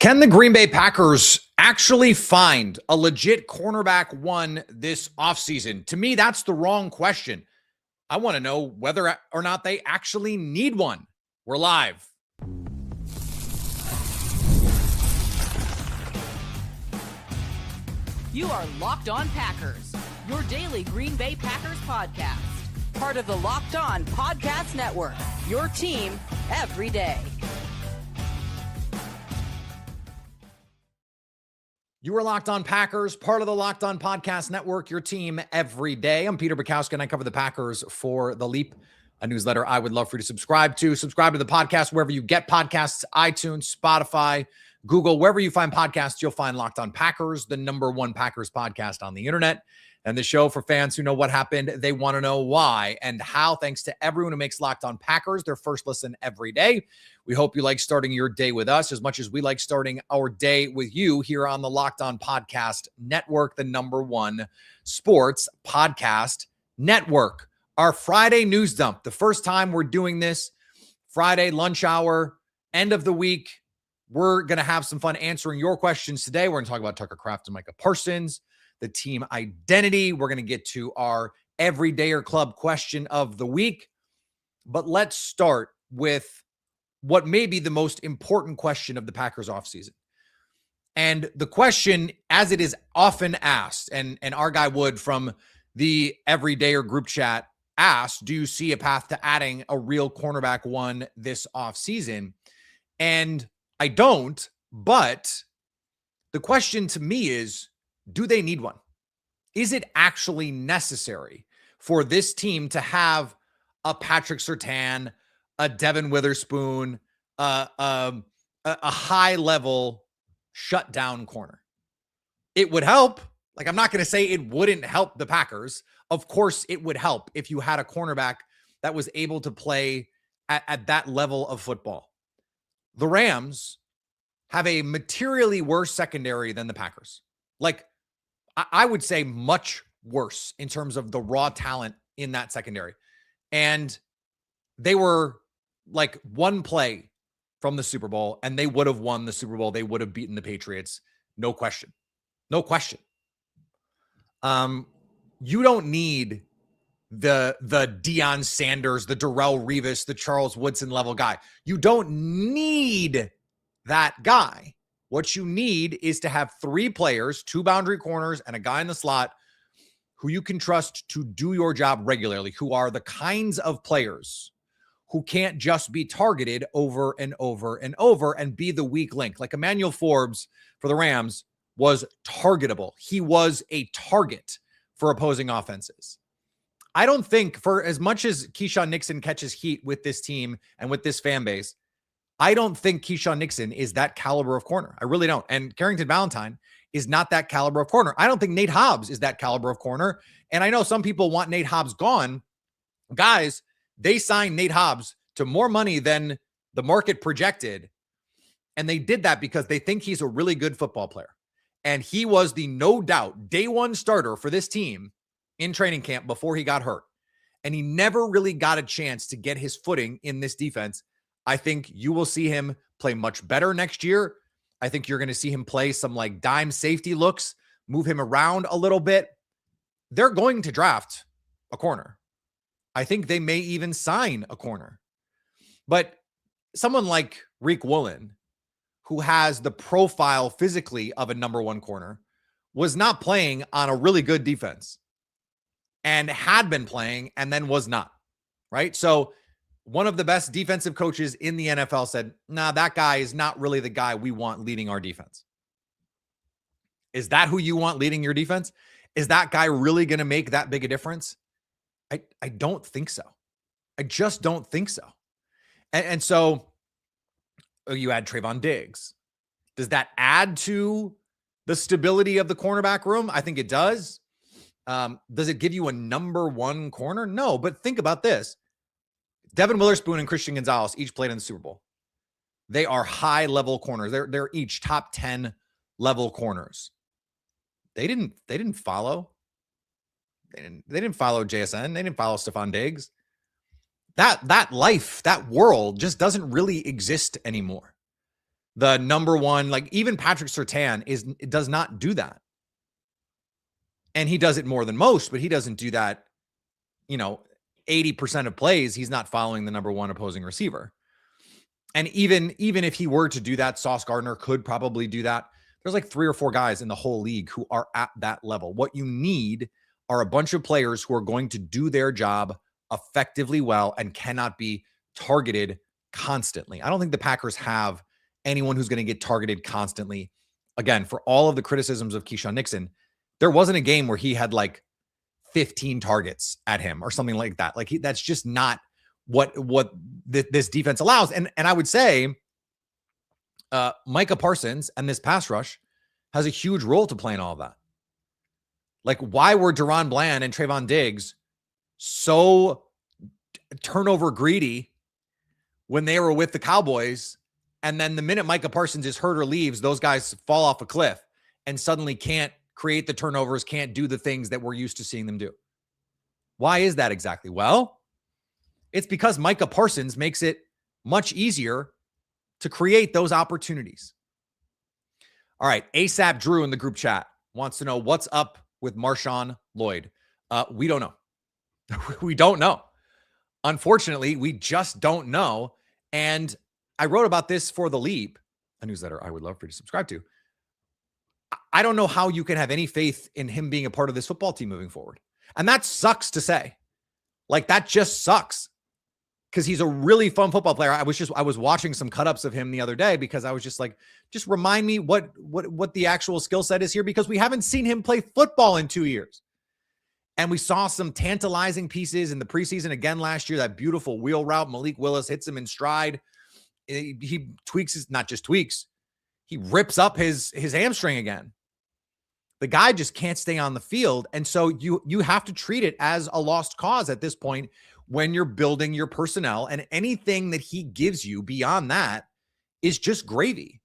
Can the Green Bay Packers actually find a legit cornerback one this offseason? To me, that's the wrong question. I want to know whether or not they actually need one. We're live. You are Locked On Packers, your daily Green Bay Packers podcast. Part of the Locked On Podcast Network, your team every day. You are Locked On Packers, part of the Locked On Podcast Network, your team every day. I'm Peter Bukowski, and I cover the Packers for The Leap, a newsletter I would love for you to subscribe to. Subscribe to the podcast wherever you get podcasts, iTunes, Spotify, Google, wherever you find podcasts, you'll find Locked On Packers, the #1 Packers podcast on the internet. And the show for fans who know what happened, they want to know why and how. Thanks to everyone who makes Locked On Packers their first listen every day. We hope you like starting your day with us as much as we like starting our day with you here on the Locked On Podcast Network, the #1 sports podcast network. Our Friday news dump, the first time we're doing this, Friday lunch hour, end of the week. We're going to have some fun answering your questions today. We're going to talk about Tucker Kraft and Micah Parsons, the team identity. We're going to get to our Everydayer Club question of the week. But let's start with what may be the most important question of the Packers offseason. And the question, as it is often asked, and our guy Wood from the Everydayer group chat asked, do you see a path to adding a real cornerback one this offseason? And I don't, but the question to me is, do they need one? Is it actually necessary for this team to have a Patrick Surtain, a Devin Witherspoon, a high-level shutdown corner? It would help. Like, I'm not going to say it wouldn't help the Packers. Of course, it would help if you had a cornerback that was able to play at that level of football. The Rams have a materially worse secondary than the Packers. Like, I would say much worse in terms of the raw talent in that secondary. And they were like one play from the Super Bowl, and they would have won the Super Bowl. They would have beaten the Patriots. No question. No question. You don't need the Deion Sanders, the Darrelle Revis, the Charles Woodson level guy. You don't need that guy. What you need is to have 3 players, 2 boundary corners, and a guy in the slot who you can trust to do your job regularly, who are the kinds of players who can't just be targeted over and over and over and be the weak link. Like Emmanuel Forbes for the Rams was targetable. He was a target for opposing offenses. I don't think, for as much as Keyshawn Nixon catches heat with this team and with this fan base, I don't think Keyshawn Nixon is that caliber of corner. I really don't. And Carrington Valentine is not that caliber of corner. I don't think Nate Hobbs is that caliber of corner. And I know some people want Nate Hobbs gone. Guys, they signed Nate Hobbs to more money than the market projected. And they did that because they think he's a really good football player. And he was the no doubt day one starter for this team in training camp before he got hurt. And he never really got a chance to get his footing in this defense. I think you will see him play much better next year. I think you're going to see him play some like dime safety looks, move him around a little bit. They're going to draft a corner. I think they may even sign a corner. But someone like Riq Woolen, who has the profile physically of a #1 corner, was not playing on a really good defense and had been playing and then was not, right? So one of the best defensive coaches in the NFL said, nah, that guy is not really the guy we want leading our defense. Is that who you want leading your defense? Is that guy really going to make that big a difference? I don't think so. I just don't think so. And so you add Trayvon Diggs. Does that add to the stability of the cornerback room? I think it does. Does it give you a #1 corner? No, but think about this. Devin Witherspoon and Christian Gonzalez each played in the Super Bowl. They are high-level corners. They're each top 10 level corners. They didn't follow. They didn't follow JSN. They didn't follow Stephon Diggs. That life, that world just doesn't really exist anymore. the number one, like even Patrick Surtain does not do that. And he does it more than most, but he doesn't do that, 80% of plays, he's not following the number one opposing receiver. And even if he were to do that, Sauce Gardner could probably do that. There's like 3 or 4 guys in the whole league who are at that level. What you need are a bunch of players who are going to do their job effectively well and cannot be targeted constantly. I don't think the Packers have anyone who's going to get targeted constantly. Again, for all of the criticisms of Keyshawn Nixon, there wasn't a game where he had like 15 targets at him or something like that. Like that's just not what this defense allows. And I would say Micah Parsons and this pass rush has a huge role to play in all of that. Like, why were Deron Bland and Trayvon Diggs so turnover greedy when they were with the Cowboys? And then the minute Micah Parsons is hurt or leaves, those guys fall off a cliff and suddenly can't create the turnovers, can't do the things that we're used to seeing them do. Why is that exactly? Well, it's because Micah Parsons makes it much easier to create those opportunities. All right, ASAP Drew in the group chat wants to know what's up with Marshon Lloyd. We don't know. We don't know. Unfortunately, we just don't know. And I wrote about this for The Leap, a newsletter I would love for you to subscribe to. I don't know how you can have any faith in him being a part of this football team moving forward. And that sucks to say. Like, that just sucks. Because he's a really fun football player. I was watching some cut-ups of him the other day because I was just like, just remind me what the actual skill set is here, because we haven't seen him play football in 2 years. And we saw some tantalizing pieces in the preseason again last year. That beautiful wheel route, Malik Willis hits him in stride. He tweaks his, not just tweaks, he rips up his hamstring again. The guy just can't stay on the field. And so you have to treat it as a lost cause at this point when you're building your personnel, and anything that he gives you beyond that is just gravy.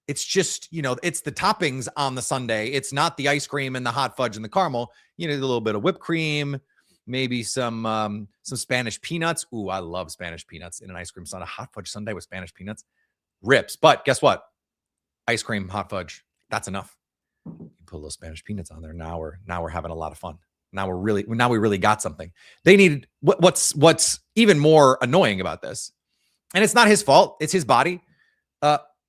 It's just, it's the toppings on the sundae. It's not the ice cream and the hot fudge and the caramel. A little bit of whipped cream, maybe some Spanish peanuts. Ooh, I love Spanish peanuts in an ice cream sundae. Hot fudge sundae with Spanish peanuts rips. But guess what? Ice cream, hot fudge, that's enough. You put those Spanish peanuts on there. Now we're having a lot of fun. Now we really got something. They needed what's even more annoying about this, and it's not his fault, it's his body,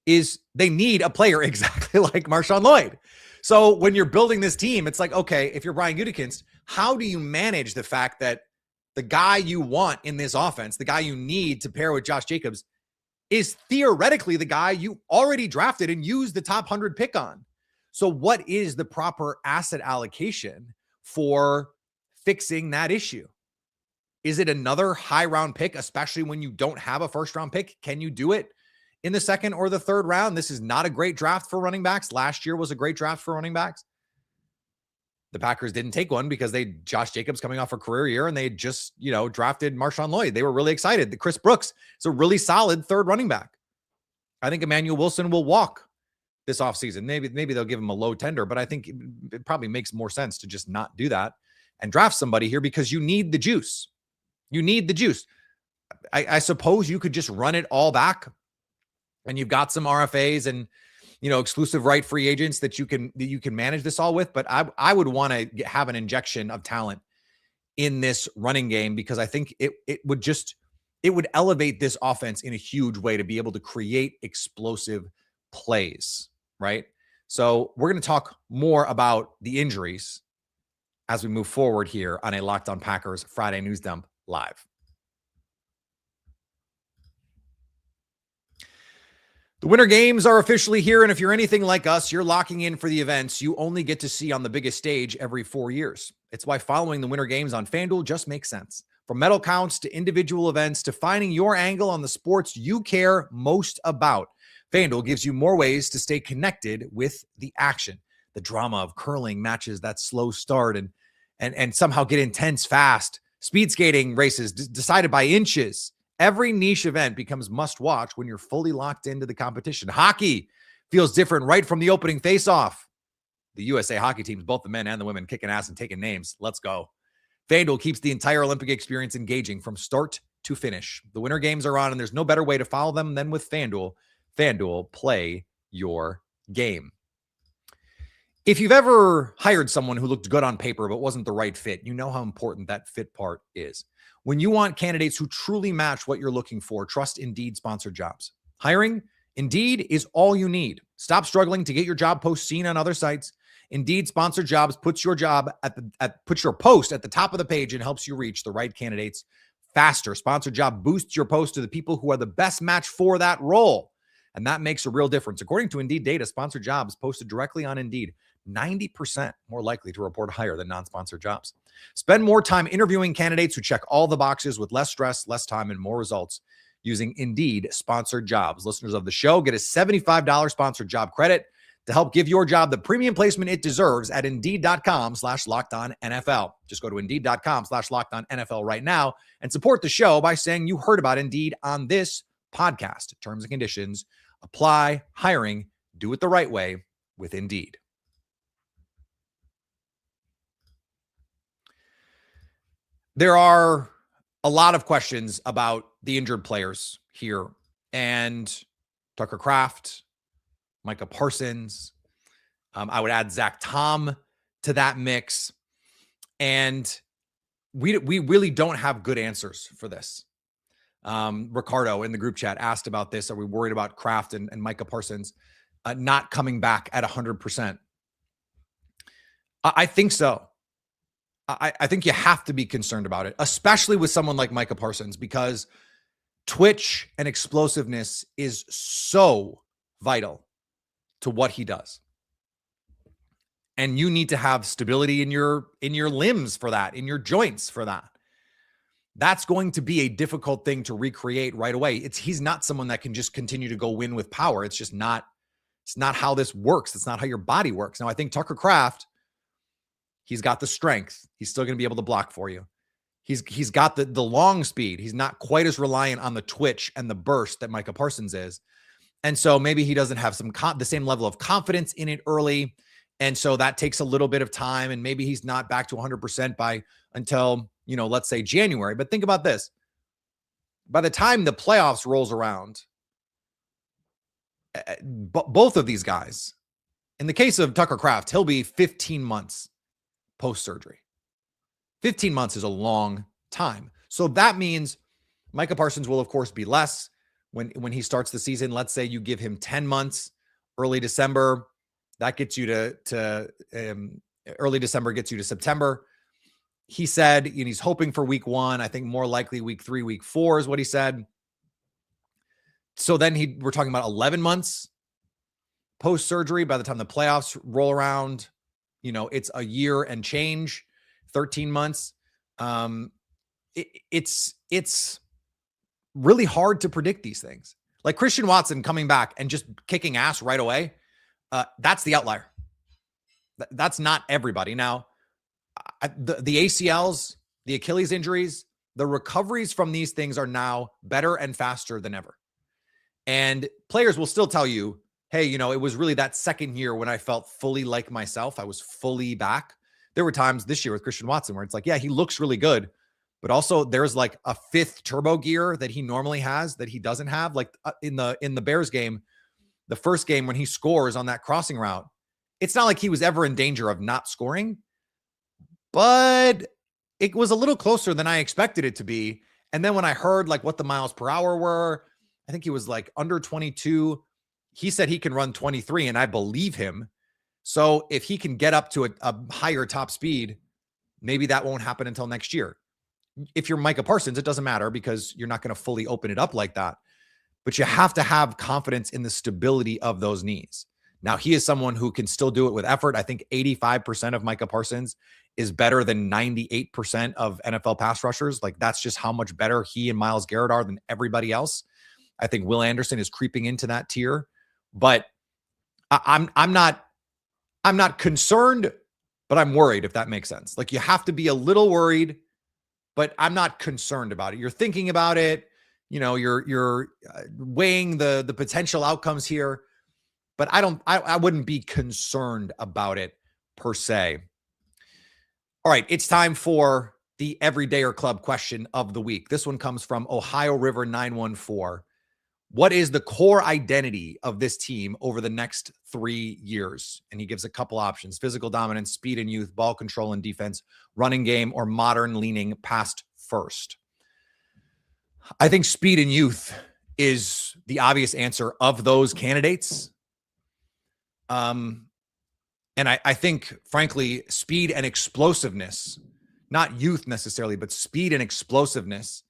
is they need a player exactly like Marshon Lloyd. So when you're building this team, it's like, okay, if you're Brian Gutekunst, how do you manage the fact that the guy you want in this offense, the guy you need to pair with Josh Jacobs, is theoretically the guy you already drafted and used the top 100 pick on? So what is the proper asset allocation for fixing that issue? Is it another high round pick, especially when you don't have a first round pick? Can you do it in the second or the third round? This is not a great draft for running backs. Last year was a great draft for running backs. The Packers didn't take one because Josh Jacobs coming off a career year, and they just, drafted Marshon Lloyd. They were really excited. The Chris Brooks is a really solid third running back. I think Emmanuel Wilson will walk this offseason. Maybe they'll give him a low tender, but I think it probably makes more sense to just not do that and draft somebody here, because you need the juice. You need the juice. I suppose you could just run it all back, and you've got some RFAs and exclusive right free agents that you can manage this all with. But I would want to have an injection of talent in this running game, because I think it would elevate this offense in a huge way to be able to create explosive plays. Right. So we're going to talk more about the injuries as we move forward here on a Locked On Packers Friday News Dump Live. The Winter Games are officially here, and if you're anything like us, you're locking in for the events you only get to see on the biggest stage every 4 years. It's why following the Winter Games on FanDuel just makes sense. From medal counts to individual events to finding your angle on the sports you care most about, FanDuel gives you more ways to stay connected with the action. The drama of curling matches that slow start and somehow get intense fast. Speed skating races decided by inches. Every niche event becomes must-watch when you're fully locked into the competition. Hockey feels different right from the opening face-off. The USA hockey teams, both the men and the women, kicking ass and taking names. Let's go. FanDuel keeps the entire Olympic experience engaging from start to finish. The Winter Games are on, and there's no better way to follow them than with FanDuel. FanDuel, play your game. If you've ever hired someone who looked good on paper but wasn't the right fit, you know how important that fit part is. When you want candidates who truly match what you're looking for, trust Indeed sponsored jobs. Hiring? Indeed is all you need. Stop struggling to get your job post seen on other sites. Indeed sponsored jobs puts your post at the top of the page and helps you reach the right candidates faster. Sponsored job boosts your post to the people who are the best match for that role. And that makes a real difference. According to Indeed data, sponsored jobs posted directly on Indeed 90% more likely to report higher than non-sponsored jobs. Spend more time interviewing candidates who check all the boxes with less stress, less time, and more results using Indeed sponsored jobs. Listeners of the show get a $75 sponsored job credit to help give your job the premium placement it deserves at Indeed.com/LockedOnNFL. Just go to Indeed.com/LockedOnNFL right now and support the show by saying you heard about Indeed on this podcast. Terms and conditions apply. Hiring, do it the right way with Indeed. There are a lot of questions about the injured players here, and Tucker Kraft, Micah Parsons. I would add Zach Tom to that mix. And we really don't have good answers for this. Ricardo in the group chat asked about this. Are we worried about Kraft and Micah Parsons not coming back at 100%? I think so. I think you have to be concerned about it, especially with someone like Micah Parsons, because twitch and explosiveness is so vital to what he does. And you need to have stability in your limbs for that, in your joints for that. That's going to be a difficult thing to recreate right away. He's not someone that can just continue to go win with power. It's just not, it's not how this works. It's not how your body works. Now, I think Tucker Kraft, he's got the strength. He's still going to be able to block for you. He's got the long speed. He's not quite as reliant on the twitch and the burst that Micah Parsons is. And so maybe he doesn't have the same level of confidence in it early. And so that takes a little bit of time. And maybe he's not back to 100% until, let's say January. But think about this. By the time the playoffs rolls around, both of these guys, in the case of Tucker Kraft, he'll be 15 months post-surgery. 15 months is a long time. So that means Micah Parsons will, of course, be less when he starts the season. Let's say you give him 10 months, early December. That gets you to early December gets you to September. He said, he's hoping for week 1. I think more likely week 3, week 4 is what he said. So then we're talking about 11 months post-surgery. By the time the playoffs roll around, it's a year and change, 13 months. It's really hard to predict these things. Like Christian Watson coming back and just kicking ass right away. That's the outlier. That's not everybody. Now, the ACLs, the Achilles injuries, the recoveries from these things are now better and faster than ever. And players will still tell you, hey, it was really that second year when I felt fully like myself. I was fully back. There were times this year with Christian Watson where it's like, yeah, he looks really good, but also there's like a 5th turbo gear that he normally has that he doesn't have. Like in the Bears game, the first game when he scores on that crossing route, it's not like he was ever in danger of not scoring, but it was a little closer than I expected it to be. And then when I heard like what the miles per hour were, I think he was like under 22. He said he can run 23, and I believe him. So if he can get up to a higher top speed, maybe that won't happen until next year. If you're Micah Parsons, it doesn't matter because you're not going to fully open it up like that. But you have to have confidence in the stability of those knees. Now, he is someone who can still do it with effort. I think 85% of Micah Parsons is better than 98% of NFL pass rushers. Like, that's just how much better he and Myles Garrett are than everybody else. I think Will Anderson is creeping into that tier. But I'm not concerned, but I'm worried, if that makes sense. Like, you have to be a little worried, but I'm not concerned about it. You're thinking about it. You're weighing the potential outcomes here, but I wouldn't be concerned about it per se. All right, it's time for the Everydayer Club question of the week. This one comes from Ohio River 914. What is the core identity of this team over the next 3 years? And he gives a couple options: physical dominance, speed and youth, ball control and defense, running game, or modern leaning past first. I think speed and youth is the obvious answer of those candidates. And I think, frankly, speed and explosiveness, not youth necessarily, but speed and explosiveness,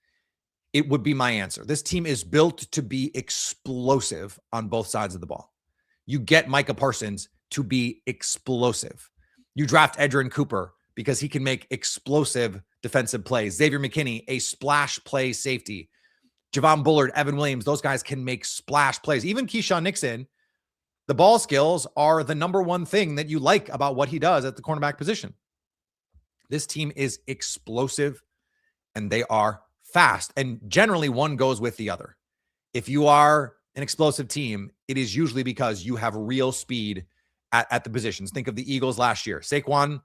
it would be my answer. This team is built to be explosive on both sides of the ball. You get Micah Parsons to be explosive. You draft Edgerrin Cooper because he can make explosive defensive plays. Xavier McKinney, a splash play safety. Javon Bullard, Evan Williams, those guys can make splash plays. Even Keyshawn Nixon, the ball skills are the number one thing that you like about what he does at the cornerback position. This team is explosive and they are fast, and generally one goes with the other. If you are an explosive team, it is usually because you have real speed at the positions. Think of the Eagles last year. Saquon,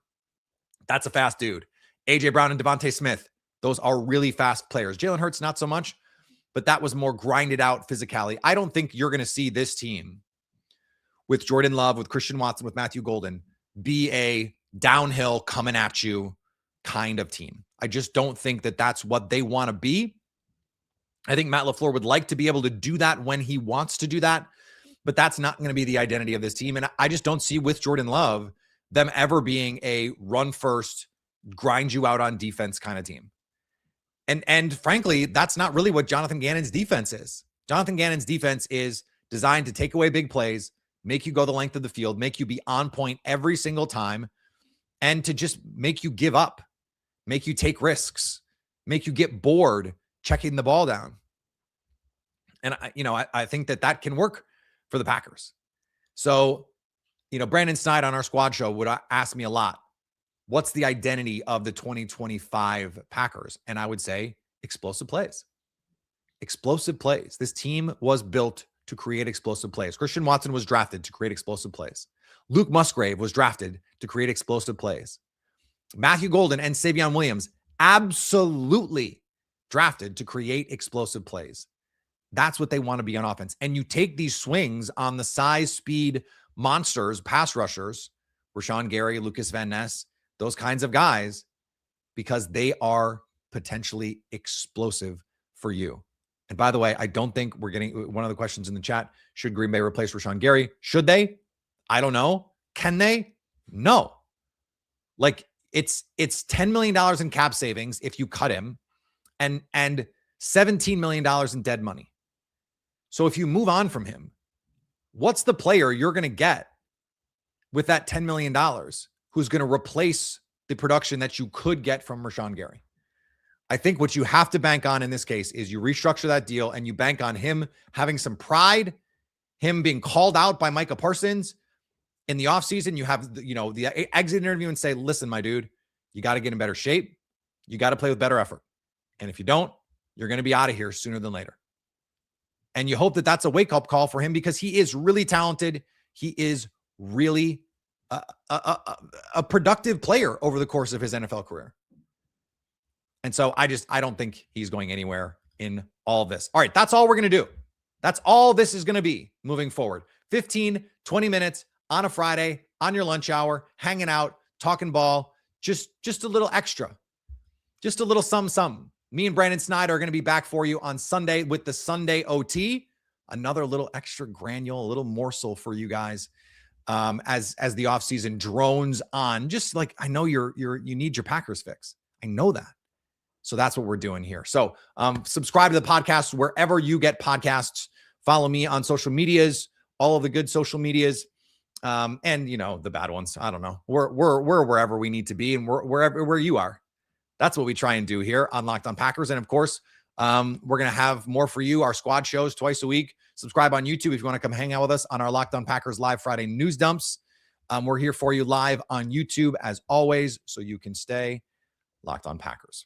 that's a fast dude. A.J. Brown and Devontae Smith, those are really fast players. Jalen Hurts, not so much, but that was more grinded out physicality. I don't think you're going to see this team with Jordan Love, with Christian Watson, with Matthew Golden be a downhill coming at you kind of team. I just don't think that that's what they want to be. I think Matt LaFleur would like to be able to do that when he wants to do that, but that's not going to be the identity of this team. And I just don't see with Jordan Love them ever being a run first, grind you out on defense kind of team. And frankly, that's not really what Jonathan Gannon's defense is. Jonathan Gannon's defense is designed to take away big plays, make you go the length of the field, make you be on point every single time, and to just make you give up, make you take risks, make you get bored checking the ball down. And I think that can work for the Packers. So, Brandon Snyder on our squad show would ask me a lot, what's the identity of the 2025 Packers? And I would say explosive plays. Explosive plays. This team was built to create explosive plays. Christian Watson was drafted to create explosive plays. Luke Musgrave was drafted to create explosive plays. Matthew Golden and Savion Williams absolutely drafted to create explosive plays. That's what they want to be on offense. And you take these swings on the size, speed monsters, pass rushers, Rashawn Gary, Lucas Van Ness, those kinds of guys, because they are potentially explosive for you. And by the way, I don't think we're getting one of the questions in the chat. Should Green Bay replace Rashawn Gary? Should they? I don't know. Can they? No. Like it's $10 million in cap savings if you cut him and $17 million in dead money. So if you move on from him, what's the player you're going to get with that $10 million who's going to replace the production that you could get from Rashawn Gary? I think what you have to bank on in this case is you restructure that deal and you bank on him having some pride, him being called out by Micah Parsons in the offseason. You have, the exit interview and say, listen, my dude, you got to get in better shape. You got to play with better effort. And if you don't, you're going to be out of here sooner than later. And you hope that that's a wake-up call for him because he is really talented. He is really a productive player over the course of his NFL career. And so I don't think he's going anywhere in all of this. All right, that's all we're going to do. That's all this is going to be moving forward. 15, 20 minutes on a Friday, on your lunch hour, hanging out, talking ball, just a little extra, just a little some. Me and Brandon Snyder are going to be back for you on Sunday with the Sunday OT. Another little extra granule, a little morsel for you guys as the offseason drones on. Just like I know you need your Packers fix. I know that. So that's what we're doing here. So subscribe to the podcast wherever you get podcasts. Follow me on social medias, all of the good social medias, and the bad ones. I don't know. We're wherever we need to be, and we're where you are. That's what we try and do here on Locked On Packers. And of course, we're going to have more for you. Our squad shows twice a week. Subscribe on YouTube if you want to come hang out with us on our Locked On Packers live Friday news dumps. We're here for you live on YouTube as always, so you can stay Locked On Packers.